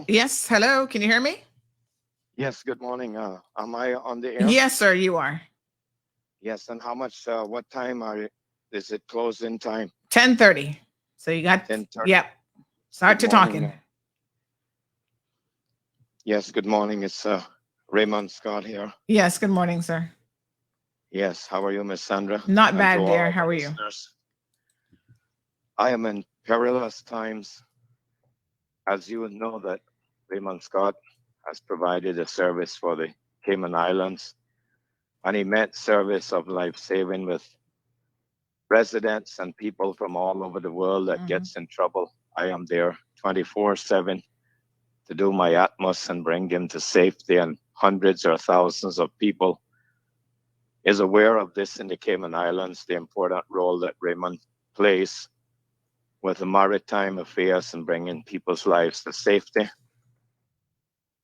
Hello. Yes, hello. Can you hear me? Yes, good morning. Am I on the air? Yes, sir, you are. Yes, and how much, what time is it closing time? 10:30. So you got, 10:30. yep. Good Start to morning. talking. Yes, good morning. It's Raymond Scott here. Yes, good morning, sir. Yes, how are you, Miss Sandra? Not And to bad, all dear. of How our are you? listeners. I am in perilous times. As you know that Raymond Scott has provided a service for the Cayman Islands, an immense service of life saving with residents and people from all over the world that gets in trouble. I am there 24/7 to do my utmost and bring them to safety. And hundreds or thousands of people is aware of this in the Cayman Islands, the important role that Raymond plays with the maritime affairs and bringing people's lives to safety.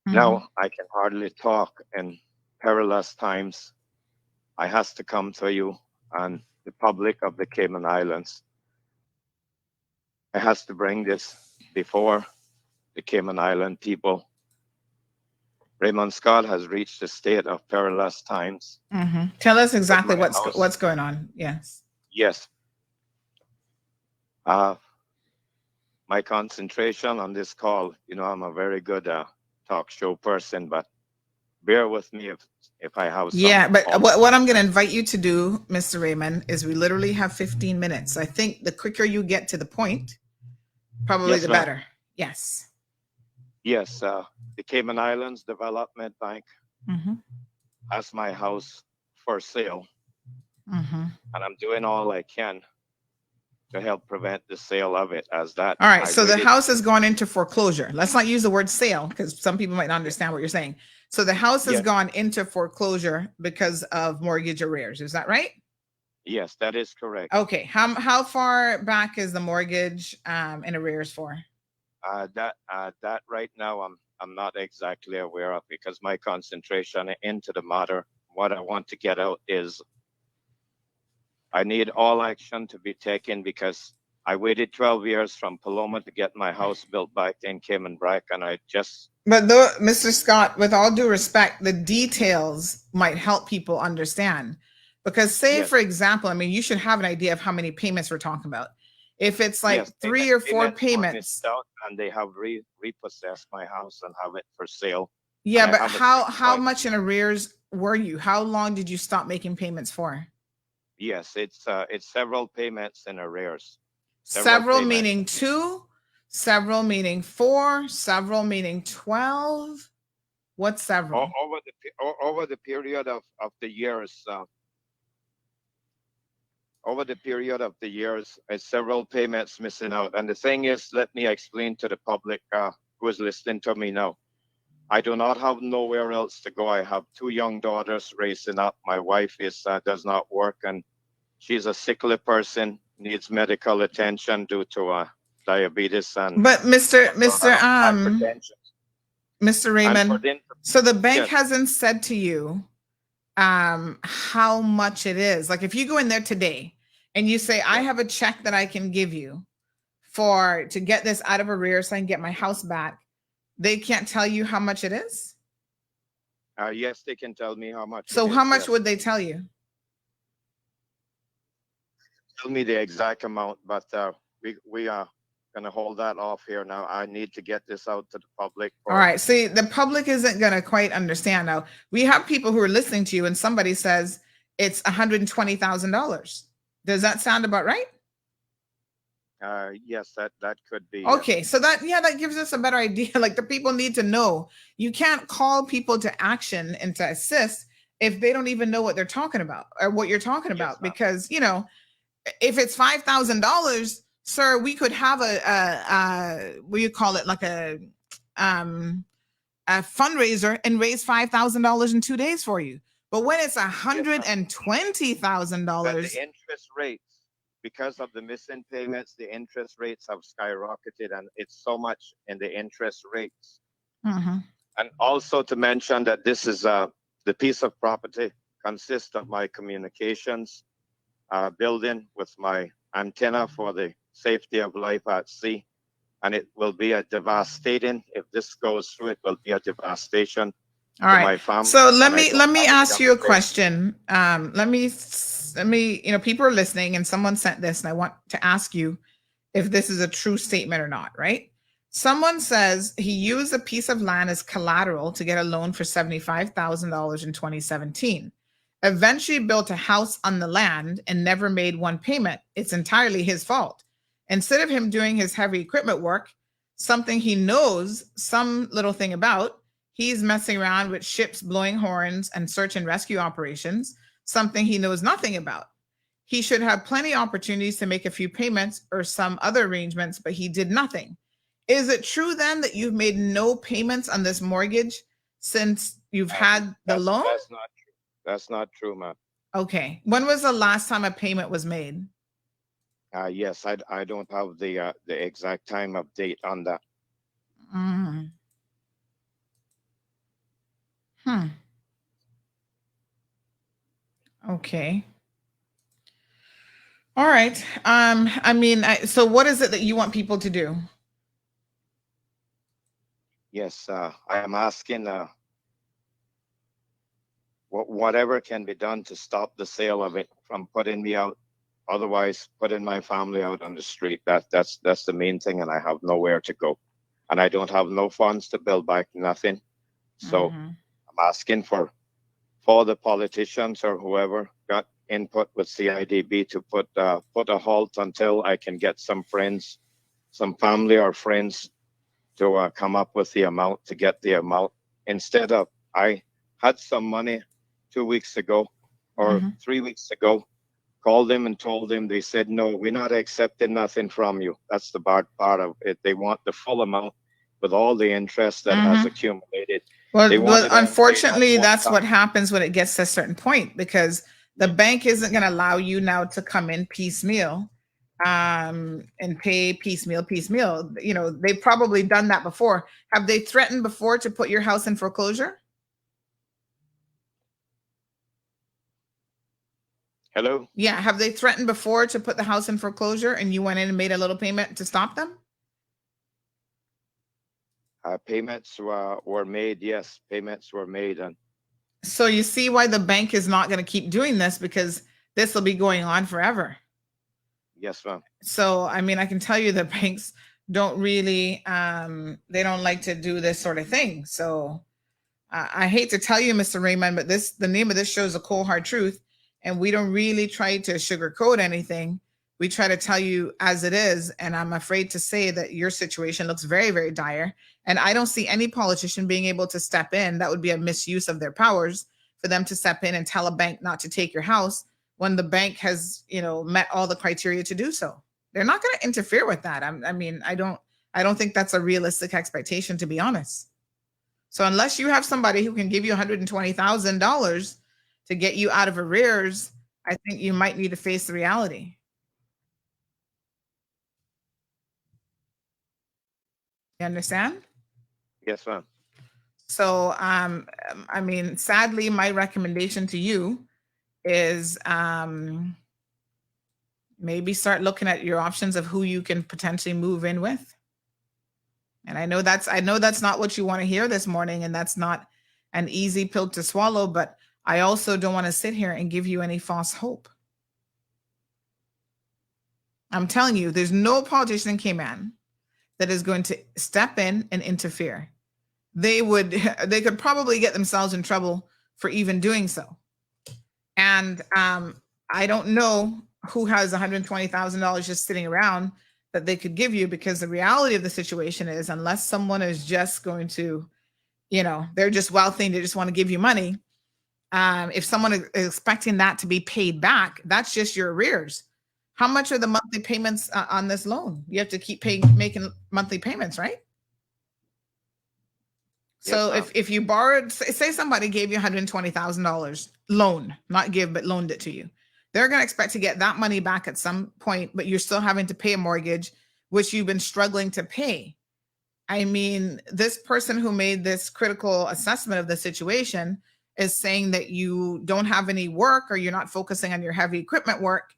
Now I can hardly talk in perilous times. I has to come to you and the public of the Cayman Islands. I has to bring this before the Cayman Island people. Raymond Scott has reached a state of perilous times. Tell us With exactly my house, what's going on. Yes. yes. My concentration on this call, I'm a very good talk show person, but bear with me if I have some Yeah, but almost. what I'm going to invite you to do, Mr. Raymond, is we literally have 15 minutes. I think the quicker you get to the point, probably Yes, the ma'am. better. Yes. Yes, the Cayman Islands Development Bank has my house for sale, and I'm doing all I can to help prevent the sale of it. As that, All right. I So the waited. house has gone into foreclosure. Let's not use the word sale because some people might not understand what you're saying. So the house has Yes, gone into foreclosure because of mortgage arrears. Is that right? yes, that is correct. Okay. How far back is the mortgage in arrears for? That right now I'm not exactly aware of because my concentration into the matter. What I want to get out is I need all action to be taken because I waited 12 years from Paloma to get my house built back in Cayman Brac, and I just But though, Mr. Scott, with all due respect, the details might help people understand. Because, say, yes, for example, I mean, you should have an idea of how many payments we're talking about. If it's like yes, three or four payments were missed payments, out, and they have repossessed my house and have it for sale, and yeah, I but have a how 6 point. much in arrears were you? How long did you stop making payments for? Yes, it's several payments in arrears, several Several payments. meaning two, several meaning four, several meaning 12. What's several? Over the period of the years. Over the period of the years, several payments missing out. And the thing is, let me explain to the public who is listening to me now. I do not have nowhere else to go. I have two young daughters raising up. My wife does not work, and she's a sickly person, needs medical attention due to diabetes and But hypertension. Mr. And for Raymond, them, so the bank yes, hasn't said to you how much it is. Like if you go in there today and you say, I yes, have a check that I can give you for to get this out of arrears so I can get my house back, they can't tell you how much it is. yes, they can tell me how much it So how is. much Yes, would they tell you? tell me the exact amount, but we are gonna hold that off here now. I need to get this out to the public All for. right. See, the public isn't going to quite understand now. We have people who are listening to you, and somebody says it's $120,000. Does that sound about right? Yes, that could be, yes. Okay, so that gives us a better idea. Like the people need to know you can't call people to action and to assist if they don't even know what they're talking about or what you're talking Yes, about. ma'am. Because if it's $5,000, sir, we could have a what do you call it, like um a fundraiser and raise $5,000 in 2 days for you. But when it's Yes, $120,000, ma'am. But the interest rates, because of the missing payments, the interest rates have skyrocketed, and it's so much in the interest rates. Mhm. And also to mention that this is the piece of property consists of my communications building with my antenna for the safety of life at sea. And it will be a devastating if this goes through, it will be a devastation All to right. my family. So let And I me don't have any ask you a other way. question. Let me, people are listening and someone sent this and I want to ask you if this is a true statement or not, right? Someone says he used a piece of land as collateral to get a loan for $75,000 in 2017. Eventually built a house on the land and never made one payment. It's entirely his fault. Instead of him doing his heavy equipment work, something he knows some little thing about, he's messing around with ships blowing horns and search and rescue operations, something he knows nothing about. He should have plenty of opportunities to make a few payments or some other arrangements, but he did nothing. Is it true then that you've made no payments on this mortgage since you've had the loan? That's not true. That's not true, ma'am. Okay. When was the last time a payment was made? Yes, I don't have the exact time of date on that. Mm. Hmm. Okay. All right. I mean, so what is it that you want people to do? Yes, I am asking whatever can be done to stop the sale of it from putting me out. Otherwise, putting my family out on the street. That's the main thing, and I have nowhere to go, and I don't have no funds to build back nothing. So Mhm. I'm asking for the politicians or whoever got input with CIDB to put a halt until I can get some friends, some family or friends to come up with the amount, to get the amount. Instead of, I had some money 2 weeks ago or Mhm. 3 weeks ago, called them and told them, they said, no, we're not accepting nothing from you. That's the bad part of it. They want the full amount with all the interest that has Mhm. accumulated. They Well, want it all paid off unfortunately, one that's time. what happens when it gets to a certain point because the bank isn't going to allow you now to come in piecemeal and pay piecemeal. You know, they've probably done that before. Have they threatened before to put your house in foreclosure? Hello? Yeah. Have they threatened before to put the house in foreclosure and you went in and made a little payment to stop them? Payments were made. Yes, payments were made. And So you see why the bank is not going to keep doing this because this will be going on forever. yes, ma'am. So I mean, I can tell you the banks don't really they don't like to do this sort of thing. So I hate to tell you, Mr. Raymond, but the name of this show is a cold hard truth, and we don't really try to sugarcoat anything. We try to tell you as it is, and I'm afraid to say that your situation looks very, very dire. And I don't see any politician being able to step in. That would be a misuse of their powers for them to step in and tell a bank not to take your house when the bank has, met all the criteria to do so. They're not going to interfere with that. I mean, I don't think that's a realistic expectation, to be honest. So unless you have somebody who can give you $120,000 to get you out of arrears, I think you might need to face the reality. You understand? Yes, ma'am. So, I mean, sadly, my recommendation to you is maybe start looking at your options of who you can potentially move in with. And I know that's not what you want to hear this morning, and that's not an easy pill to swallow, but I also don't want to sit here and give you any false hope. I'm telling you, there's no politician in Cayman that is going to step in and interfere. They could probably get themselves in trouble for even doing so. And I don't know who has $120,000 just sitting around that they could give you, because the reality of the situation is, unless someone is just going to, they're just wealthy, they just want to give you money. If someone is expecting that to be paid back, that's just your arrears. How much are the monthly payments on this loan? You have to keep making monthly payments, right? So Yes, if you borrowed, say somebody gave you $120,000 loan, not give, but loaned it to you, they're going to expect to get that money back at some point, but you're still having to pay a mortgage, which you've been struggling to pay. I mean, this person who made this critical assessment of the situation is saying that you don't have any work or you're not focusing on your heavy equipment work.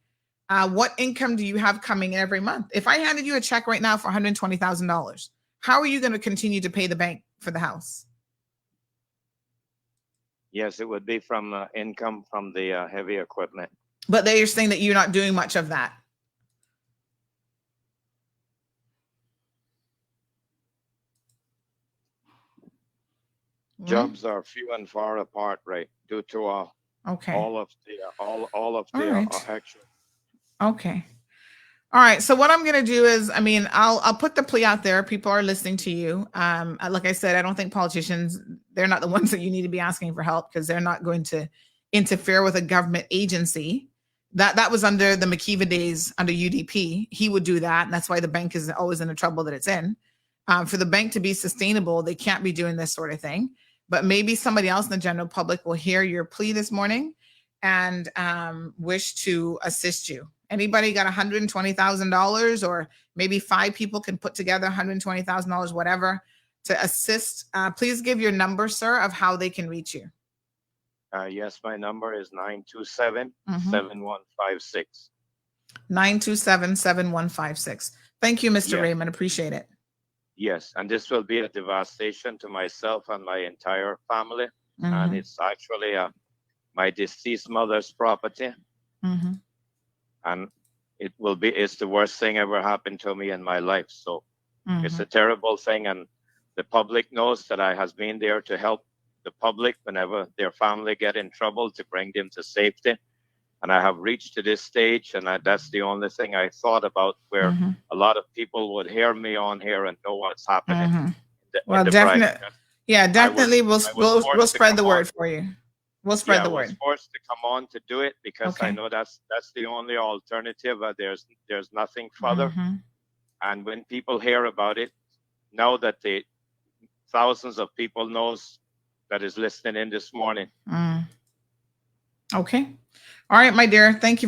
What income do you have coming in every month? If I handed you a check right now for $120,000, how are you going to continue to pay the bank for the house? Yes, it would be from income from the heavy equipment. But they're saying that you're not doing much of that. Jobs are few and far apart, right? Due to Okay. all of the right. actual. Okay. All right. So what I'm going to do is, I mean, I'll put the plea out there. People are listening to you. Like I said, I don't think politicians, they're not the ones that you need to be asking for help, because they're not going to interfere with a government agency. That was under the McKeever days under UDP. He would do that. And that's why the bank is always in the trouble that it's in. For the bank to be sustainable, they can't be doing this sort of thing. But maybe somebody else in the general public will hear your plea this morning and wish to assist you. Anybody got $120,000, or maybe 5 people can put together $120,000, whatever, to assist? Please give your number, sir, of how they can reach you. Yes, my number is 927-7156. 927-7156. Thank you, Mr. Yes. Raymond. Appreciate it. Yes, and this will be a devastation to myself and my entire family. And it's actually my deceased mother's property. And it's the worst thing ever happened to me in my life. So it's a terrible thing. And the public knows that I has been there to help the public whenever their family get in trouble, to bring them to safety. And I have reached to this stage, and that's the only thing I thought about, where a lot of people would hear me on here and know what's happening. Well, definitely. Yeah, definitely. We'll spread the word for you. We'll spread the word. I was forced to come on to do it because I know that's the only alternative. There's nothing further. And when people hear about it, now that the thousands of people knows that is listening in this morning. Okay. All right, my dear. Thank you very